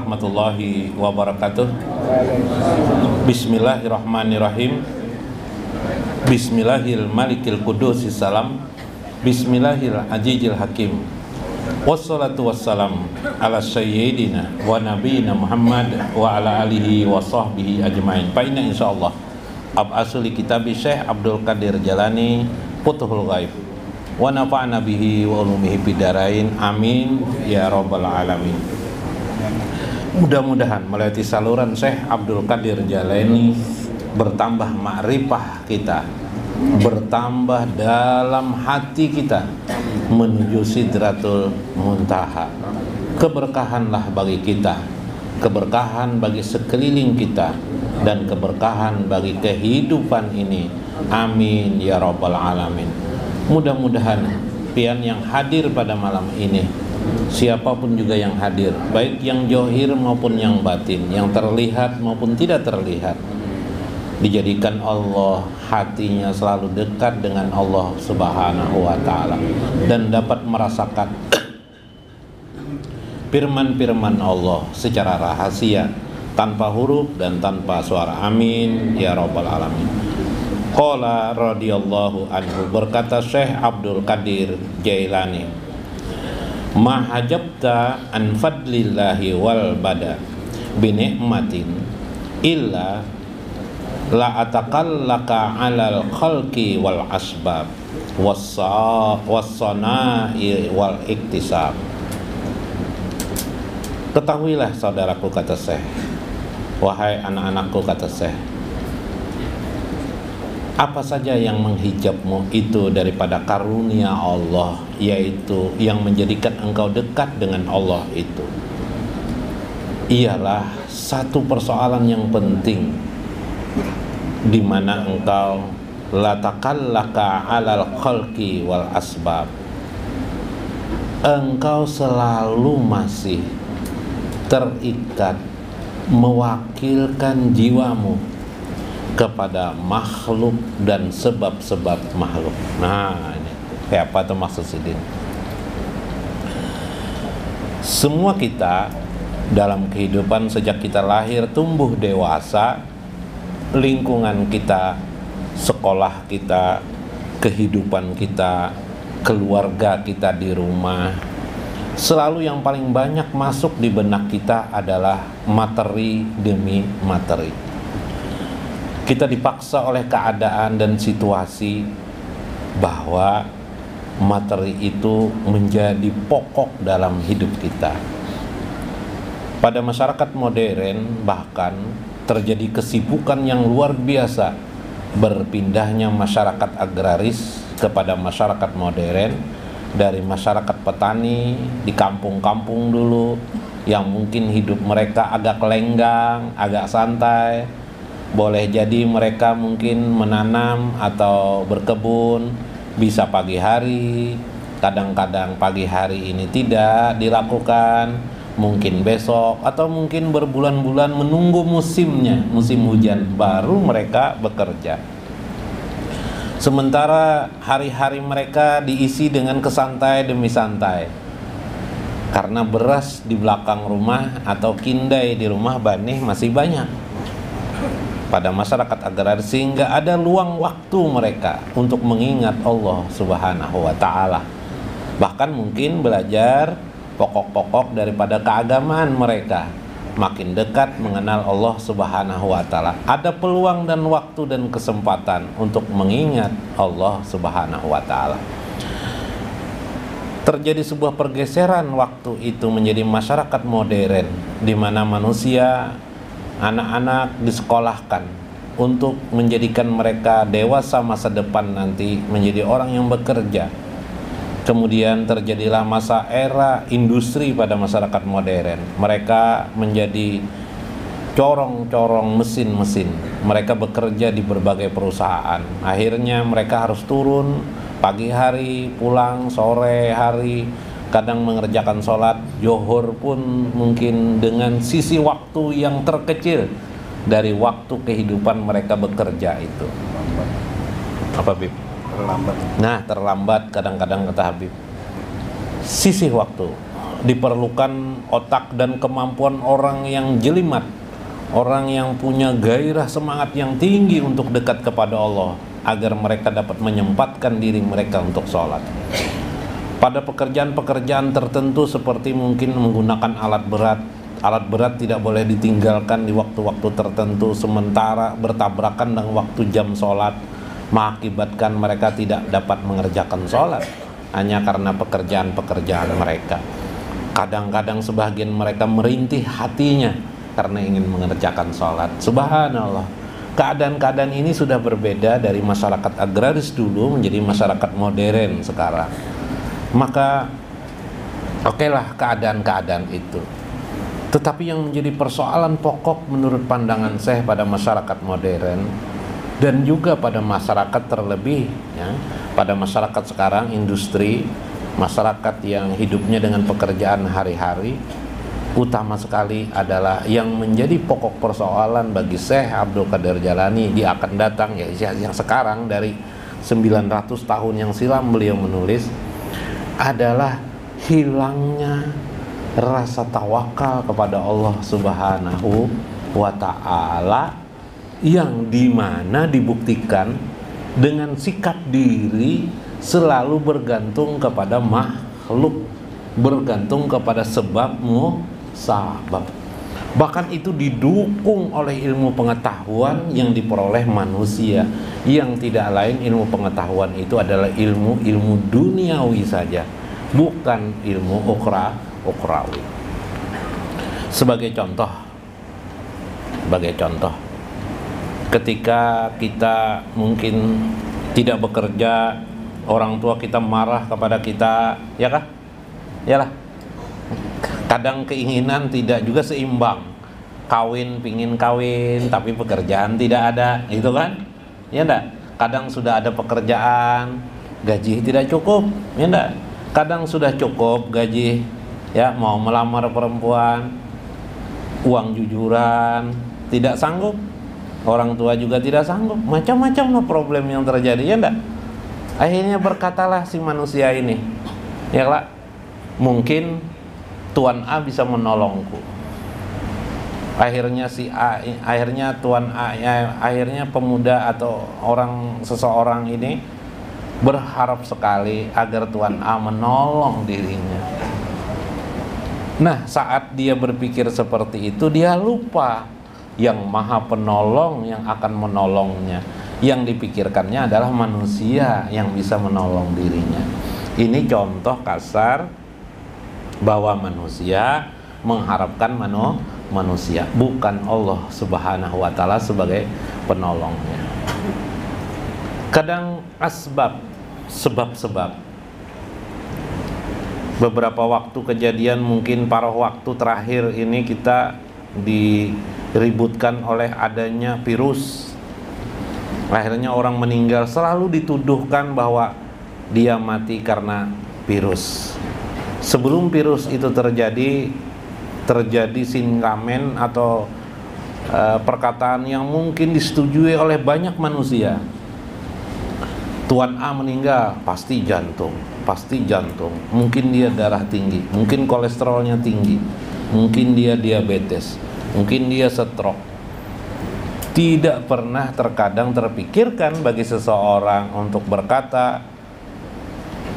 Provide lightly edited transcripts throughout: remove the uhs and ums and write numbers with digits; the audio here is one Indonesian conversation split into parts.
warahmatullahi wabarakatuh. Bismillahirrahmanirrahim. Bismillahil malikil qudusis salam. Bismillahil azizil hakim. Wassalatu wassalam ala sayyidina wa nabiyina Muhammad wa ala alihi wa sahbihi ajmain. Fa inna insyaallah ab'asuli kitabi Syekh Abdul Qadir Jalani Futuhul Ghaib wa nafa'na bihi wa ulumihi bidarain. Amin ya rabbal alamin. Mudah-mudahan melalui saluran Syekh Abdul Qadir Jalani bertambah ma'rifah kita, bertambah dalam hati kita menuju Sidratul Muntaha. Keberkahanlah bagi kita, keberkahan bagi sekeliling kita, dan keberkahan bagi kehidupan ini. Amin ya rabbal alamin. Mudah-mudahan pian yang hadir pada malam ini, siapapun juga yang hadir, baik yang johir maupun yang batin, yang terlihat maupun tidak terlihat, dijadikan Allah hatinya selalu dekat dengan Allah Subhanahu wa ta'ala dan dapat merasakan firman-firman Allah secara rahasia, tanpa huruf dan tanpa suara. Amin ya rabbal alamin. Qala radhiyallahu anhu, berkata Syekh Abdul Qadir Jailani, ma hajabta an fadlillahi wal bada bi ni'matin illa la atakallaka alal khalqi wal asbab wassana'i wal iktisab. Ketahuilah saudaraku, kata Syekh, wahai anak-anakku, kata Syekh, apa saja yang menghijabmu itu daripada karunia Allah, yaitu yang menjadikan engkau dekat dengan Allah itu ialah satu persoalan yang penting, di mana engkau la takallaka alal khalqi wal asbab, engkau selalu masih terikat mewakilkan jiwamu kepada makhluk dan sebab-sebab makhluk. Nah, ini kayak apa tuh maksud Sidin? Semua kita dalam kehidupan sejak kita lahir, tumbuh dewasa, lingkungan kita, sekolah kita, kehidupan kita, keluarga kita di rumah, selalu yang paling banyak masuk di benak kita adalah materi demi materi. Kita dipaksa oleh keadaan dan situasi bahwa materi itu menjadi pokok dalam hidup kita. Pada masyarakat modern bahkan terjadi kesibukan yang luar biasa, berpindahnya masyarakat agraris kepada masyarakat modern, dari masyarakat petani di kampung-kampung dulu yang mungkin hidup mereka agak lenggang, agak santai. Boleh jadi mereka mungkin menanam atau berkebun bisa pagi hari, kadang-kadang pagi hari ini tidak dilakukan, mungkin besok, atau mungkin berbulan-bulan menunggu musimnya, musim hujan, baru mereka bekerja. Sementara hari-hari mereka diisi dengan kesantai demi santai, karena beras di belakang rumah atau kindai di rumah Banih masih banyak pada masyarakat agraris, sehingga ada luang waktu mereka untuk mengingat Allah Subhanahu wa ta'ala. Bahkan mungkin belajar pokok-pokok daripada keagamaan mereka, makin dekat mengenal Allah Subhanahu wa ta'ala. Ada peluang dan waktu dan kesempatan untuk mengingat Allah Subhanahu wa ta'ala. Terjadi sebuah pergeseran waktu itu menjadi masyarakat modern, di mana manusia, anak-anak disekolahkan untuk menjadikan mereka dewasa masa depan nanti menjadi orang yang bekerja. Kemudian terjadilah masa era industri pada masyarakat modern. Mereka menjadi corong-corong mesin-mesin. Mereka bekerja di berbagai perusahaan. Akhirnya mereka harus turun pagi hari, pulang sore hari, kadang mengerjakan sholat Zuhur pun mungkin dengan sisi waktu yang terkecil dari waktu kehidupan mereka bekerja itu. Apa Bib? Terlambat. Nah, terlambat kadang-kadang, kata Habib. Sisih waktu diperlukan otak dan kemampuan orang yang jelimat, orang yang punya gairah semangat yang tinggi untuk dekat kepada Allah, agar mereka dapat menyempatkan diri mereka untuk sholat. Pada pekerjaan-pekerjaan tertentu seperti mungkin menggunakan alat berat tidak boleh ditinggalkan di waktu-waktu tertentu, sementara bertabrakan dengan waktu jam sholat, mengakibatkan mereka tidak dapat mengerjakan sholat hanya karena pekerjaan-pekerjaan mereka. Kadang-kadang sebagian mereka merintih hatinya karena ingin mengerjakan sholat. Subhanallah, keadaan-keadaan ini sudah berbeda dari masyarakat agraris dulu menjadi masyarakat modern sekarang. Maka okelah keadaan-keadaan itu. Tetapi yang menjadi persoalan pokok menurut pandangan saya pada masyarakat modern dan juga pada masyarakat terlebih ya, pada masyarakat sekarang industri, masyarakat yang hidupnya dengan pekerjaan hari-hari, utama sekali adalah yang menjadi pokok persoalan bagi Syekh Abdul Qadir Jalani dia akan datang ya, yang sekarang dari 900 tahun yang silam beliau menulis, adalah hilangnya rasa tawakal kepada Allah Subhanahu wa ta'ala, yang dimana dibuktikan dengan sikap diri selalu bergantung kepada makhluk, bergantung kepada sebab musabab. Bahkan itu didukung oleh ilmu pengetahuan yang diperoleh manusia, yang tidak lain ilmu pengetahuan itu adalah ilmu duniawi saja, bukan ilmu ukhrawi. Sebagai contoh, ketika kita mungkin tidak bekerja, orang tua kita marah kepada kita, ya kah? Yalah. Kadang keinginan tidak juga seimbang. Pingin kawin, tapi pekerjaan tidak ada, gitu kan? Ya enggak? Kadang sudah ada pekerjaan, gaji tidak cukup, ya enggak? Kadang sudah cukup gaji, ya mau melamar perempuan, uang jujuran, tidak sanggup. Orang tua juga tidak sanggup. Macam-macam lah problem yang terjadi, ya enggak? Akhirnya berkatalah si manusia ini, ya lah, mungkin Tuan A bisa menolongku. Akhirnya akhirnya pemuda atau seseorang ini berharap sekali agar Tuan A menolong dirinya. Nah, saat dia berpikir seperti itu, dia lupa yang Maha Penolong yang akan menolongnya. Yang dipikirkannya adalah manusia yang bisa menolong dirinya. Ini contoh kasar bahwa manusia mengharapkan manusia, bukan Allah Subhanahu wa ta'ala sebagai penolongnya. Kadang sebab-sebab beberapa waktu kejadian, mungkin paruh waktu terakhir ini kita diributkan oleh adanya virus. Akhirnya orang meninggal selalu dituduhkan bahwa dia mati karena virus. Sebelum virus itu terjadi sinkamen atau perkataan yang mungkin disetujui oleh banyak manusia. Tuan A meninggal, pasti jantung. Mungkin dia darah tinggi, mungkin kolesterolnya tinggi, mungkin dia diabetes, mungkin dia stroke. Tidak pernah terkadang terpikirkan bagi seseorang untuk berkata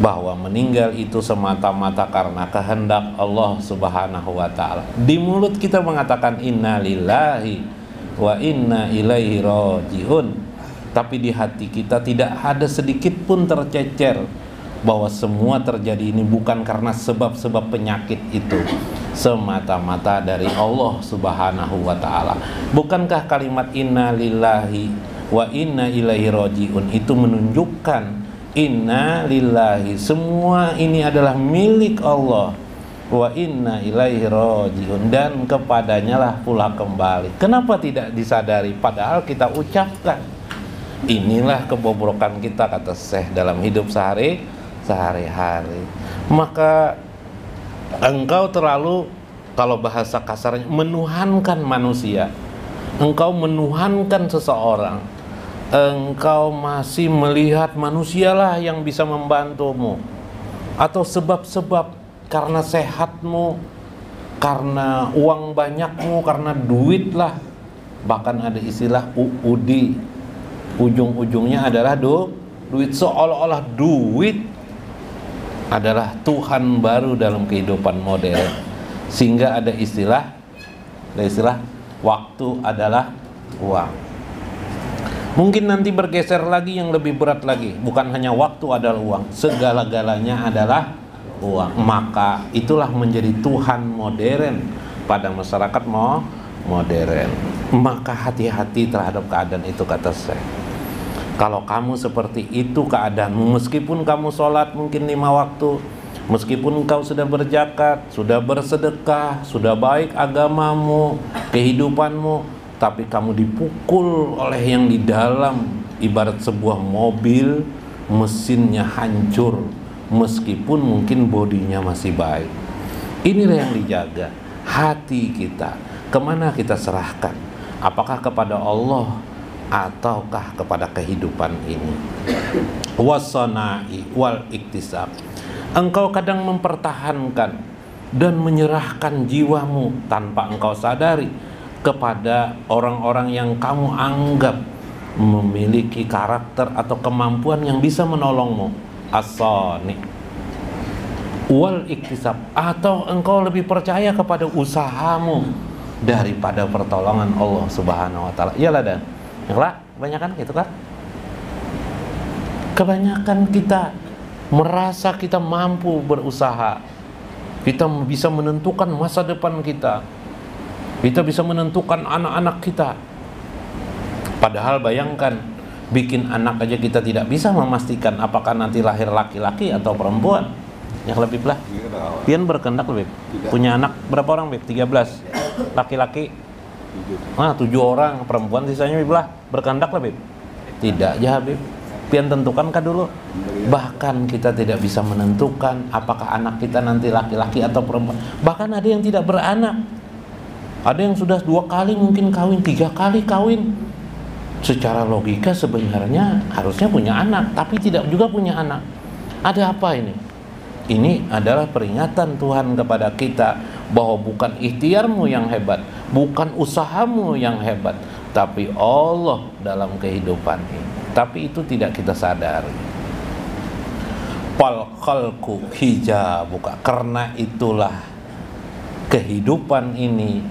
bahwa meninggal itu semata-mata karena kehendak Allah Subhanahu wa ta'ala. Di mulut kita mengatakan inna lillahi wa inna ilaihi rajiun, tapi di hati kita tidak ada sedikit pun tercecer bahwa semua terjadi ini bukan karena sebab-sebab penyakit itu, semata-mata dari Allah Subhanahu wa ta'ala. Bukankah kalimat inna lillahi wa inna ilaihi rajiun itu menunjukkan inna lillahi, semua ini adalah milik Allah, wa inna ilaihi rajiun, dan kepadanya lah pula kembali. Kenapa tidak disadari padahal kita ucapkan? Inilah kebobrokan kita, kata Syekh, dalam hidup sehari-hari. Maka engkau terlalu, kalau bahasa kasarnya, menuhankan manusia. Engkau menuhankan seseorang. Engkau masih melihat manusialah yang bisa membantumu, atau sebab-sebab karena sehatmu, karena uang banyakmu, karena duit lah. Bahkan ada istilah UUD, ujung-ujungnya adalah duit, seolah-olah duit adalah Tuhan baru dalam kehidupan modern. Sehingga ada istilah waktu adalah uang. Mungkin nanti bergeser lagi yang lebih berat lagi, bukan hanya waktu adalah uang, segala-galanya adalah uang. Maka itulah menjadi Tuhan modern pada masyarakat modern. Maka hati-hati terhadap keadaan itu, kata saya. Kalau kamu seperti itu keadaanmu, meskipun kamu sholat mungkin 5 waktu, meskipun kau sudah berzakat, sudah bersedekah, sudah baik agamamu, kehidupanmu, tapi kamu dipukul oleh yang di dalam, ibarat sebuah mobil, mesinnya hancur, meskipun mungkin bodinya masih baik. Inilah yang dijaga, hati kita. Kemana kita serahkan? Apakah kepada Allah ataukah kepada kehidupan ini? Wasana'i wal iktisab. Engkau kadang mempertahankan dan menyerahkan jiwamu tanpa engkau sadari kepada orang-orang yang kamu anggap memiliki karakter atau kemampuan yang bisa menolongmu. As-sani' wal iktisab. Atau engkau lebih percaya kepada usahamu daripada pertolongan Allah Subhanahu wa taala. Iyalah dan lah, kebanyakan gitu kan? Kebanyakan kita merasa kita mampu berusaha, kita bisa menentukan masa depan kita bisa menentukan anak-anak kita. Padahal bayangkan, bikin anak aja kita tidak bisa memastikan apakah nanti lahir laki-laki atau perempuan. Yang lebih belah, pian berkehendak lebih. Punya anak berapa orang, Beb? 13. Laki-laki 7 orang, perempuan sisanya belah. Berkehendak lebih? Tidak, ya Habib. Pian tentukankah dulu? Bahkan kita tidak bisa menentukan apakah anak kita nanti laki-laki atau perempuan. Bahkan ada yang tidak beranak. Ada yang sudah 2 kali mungkin kawin, 3 kali kawin. Secara logika sebenarnya harusnya punya anak, tapi tidak juga punya anak. Ada apa ini? Ini adalah peringatan Tuhan kepada kita bahwa bukan ikhtiarmu yang hebat, bukan usahamu yang hebat, tapi Allah dalam kehidupan ini. Tapi itu tidak kita sadari. Fal khalqu hijabuka. Karena itulah kehidupan ini,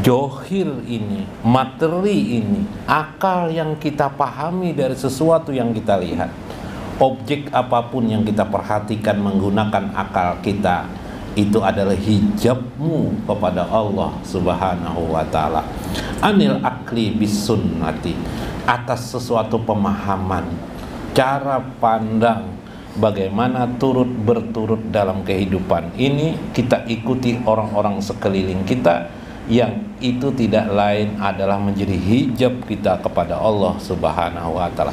johir ini, materi ini, akal yang kita pahami dari sesuatu yang kita lihat, objek apapun yang kita perhatikan menggunakan akal kita, itu adalah hijabmu kepada Allah Subhanahu wa ta'ala. Anil akli bis sunnati, atas sesuatu pemahaman, cara pandang, bagaimana turut berturut dalam kehidupan ini, kita ikuti orang-orang sekeliling kita yang itu tidak lain adalah menjadi hijab kita kepada Allah Subhanahu wa ta'ala.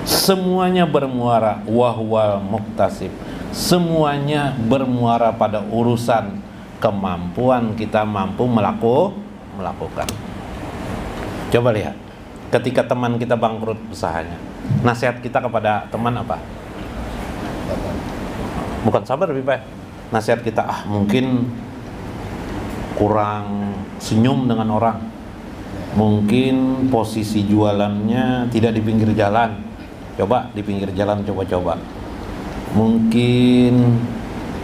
Semuanya bermuara wahwal muktasib. Semuanya bermuara pada urusan kemampuan kita mampu melakukan. Coba lihat, ketika teman kita bangkrut usahanya, nasihat kita kepada teman apa? Bukan sabar lebih baik. Nasihat kita, mungkin kurang senyum dengan orang, mungkin posisi jualannya tidak di pinggir jalan, coba di pinggir jalan, coba mungkin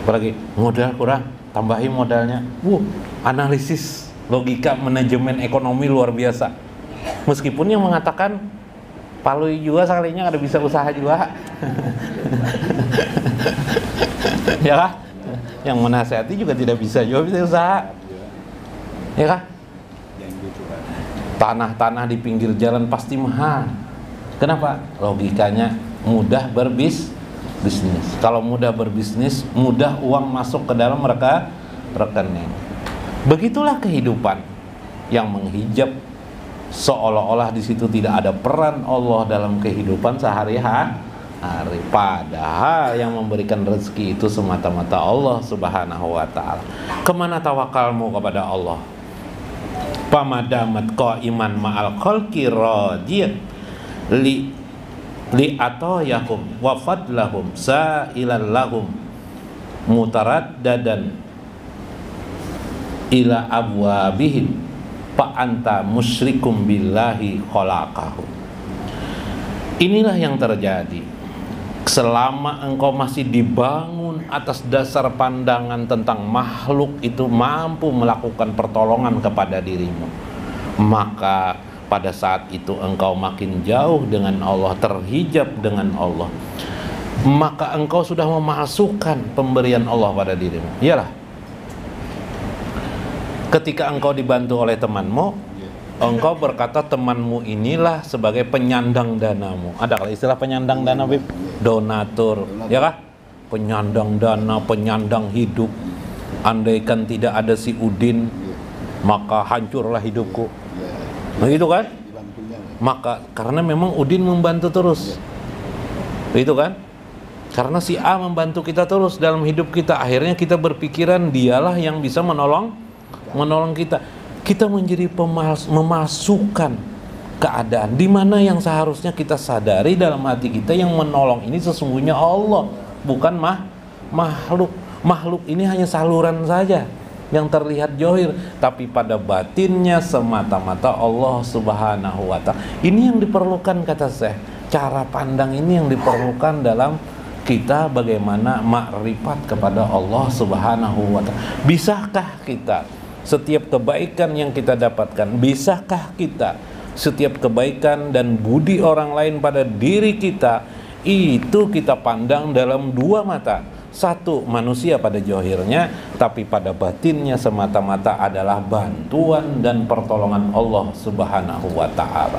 apalagi modal kurang, tambahin modalnya. Analisis logika manajemen ekonomi luar biasa. Meskipun yang mengatakan palui juga sekalinya ada bisa usaha juga ya kah? Yang menasihati juga tidak bisa juga bisa usaha, ya kah? Tanah-tanah di pinggir jalan pasti mahal. Kenapa? Logikanya mudah berbisnis. Kalau mudah berbisnis, mudah uang masuk ke dalam mereka rekening. Begitulah kehidupan yang menghijab, seolah-olah di situ tidak ada peran Allah dalam kehidupan sehari-hari. Padahal yang memberikan rezeki itu semata-mata Allah Subhanahu wa ta'ala. Kemana tawakalmu kepada Allah? Pamadamat qaiman ma'al khalqi radiyat li atoyahum wa fadlahum sa'ilan lahum mutaraddadan ila abwabihim fa anta musyrikum billahi khalaqahu. Inilah yang terjadi selama engkau masih dibangun atas dasar pandangan tentang makhluk itu mampu melakukan pertolongan kepada dirimu, maka pada saat itu engkau makin jauh dengan Allah, terhijab dengan Allah, maka engkau sudah memasukkan pemberian Allah pada dirimu. Iyalah, ketika engkau dibantu oleh temanmu, engkau berkata temanmu inilah sebagai penyandang danamu. Ada kalau istilah penyandang dana, Bib? Donatur, ya kah? Penyandang dana, penyandang hidup. Andaikan tidak ada si Udin, maka hancurlah hidupku. Begitu kan? Maka karena memang Udin membantu terus, begitu kan? Karena si A membantu kita terus dalam hidup kita, akhirnya kita berpikiran dialah yang bisa menolong kita. Kita menjadi memasukkan keadaan di mana yang seharusnya kita sadari dalam hati kita, yang menolong ini sesungguhnya Allah, bukan makhluk. Makhluk ini hanya saluran saja yang terlihat johir, tapi pada batinnya semata-mata Allah Subhanahu wa Ta'ala. Ini yang diperlukan, kata Syekh. Cara pandang ini yang diperlukan dalam kita bagaimana makrifat kepada Allah Subhanahu wa Ta'ala. Bisakah kita setiap kebaikan yang kita dapatkan, bisakah kita setiap kebaikan dan budi orang lain pada diri kita itu kita pandang dalam dua mata? Satu, manusia pada johirnya, tapi pada batinnya semata-mata adalah bantuan dan pertolongan Allah Subhanahu wa Ta'ala.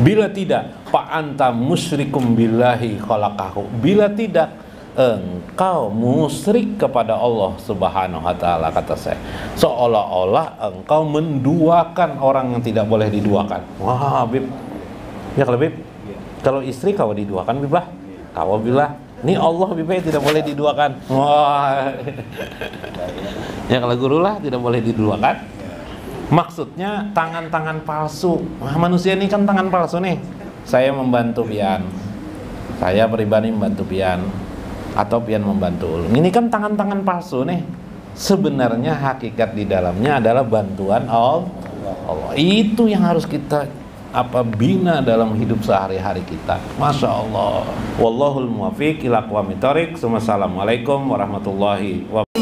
Bila tidak, fa anta musyrikum billahi khalaqahu. Bila tidak, engkau musyrik kepada Allah Subhanahu wa Ta'ala, kata saya. Seolah-olah engkau menduakan orang yang tidak boleh diduakan. Wah, Bib. Ya kalau Bib, kalau istri kau diduakan, Bib lah. Kau bilang, ini Allah, Bib, tidak boleh diduakan. Wah. Ya kalau guru lah tidak boleh diduakan. Maksudnya tangan-tangan palsu. Nah, manusia ini kan tangan palsu nih. Saya membantu pian, saya pribadi membantu pian, atau pian membantu ulun. Ini kan tangan-tangan palsu nih. Sebenarnya hakikat di dalamnya adalah bantuan Allah. Itu yang harus kita bina dalam hidup sehari-hari kita. Masya Allah. Wallahul muwaffiq ila aqwamit thoriq. Wassalamualaikum warahmatullahi wabarakatuh.